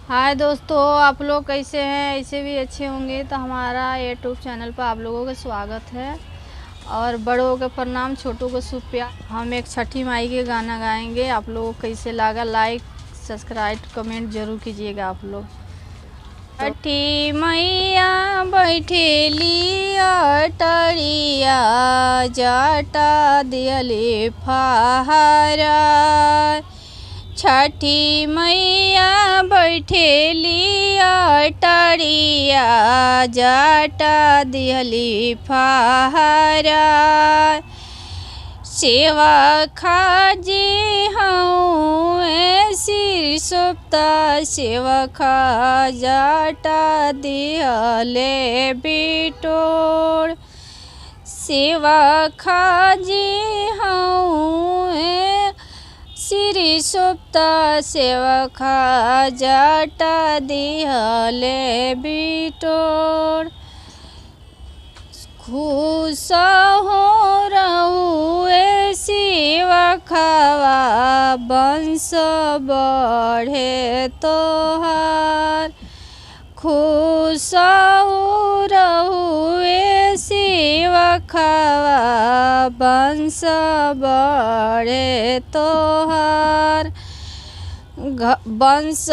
हाय दोस्तों, आप लोग कैसे हैं? ऐसे भी अच्छे होंगे। तो हमारा यूट्यूब चैनल पर आप लोगों का स्वागत है और बड़ों का प्रणाम, छोटों को शुभ प्यार। हम एक छठी माई के गाना गाएंगे। आप लोगों को कैसे लगा, लाइक सब्सक्राइब कमेंट जरूर कीजिएगा आप लोग। छठी मैया बैठेली अटरिया, जटा दियले फहारा। छठी मैया बैठेली अटरिया, जटा दिहली फहारा। सेवा खाजी हूँ सिर सोप्ता, सेवा खा जटा दिहले बिटोर। सेवा खाजी हूँ सिरी सोप्ता, सेवा खा जटा दिहले बिटोर। खुश हो रहुए सेवा खावा, वंश बढ़े तोहार। खुश हो रहुए सेवा खावा, वंश बढ़े तोहार। वंश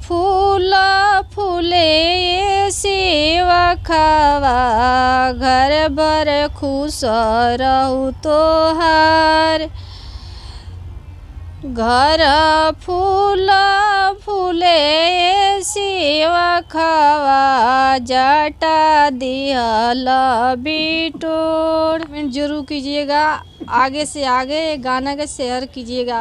फूल फूले सेवा खावा, घर भर खुश रहू तोहार। घर फूल फूले सेवा खावा, जटा दिहल बिटोर। कमेंट जरूर कीजिएगा, आगे से आगे गाना का शेयर कीजिएगा।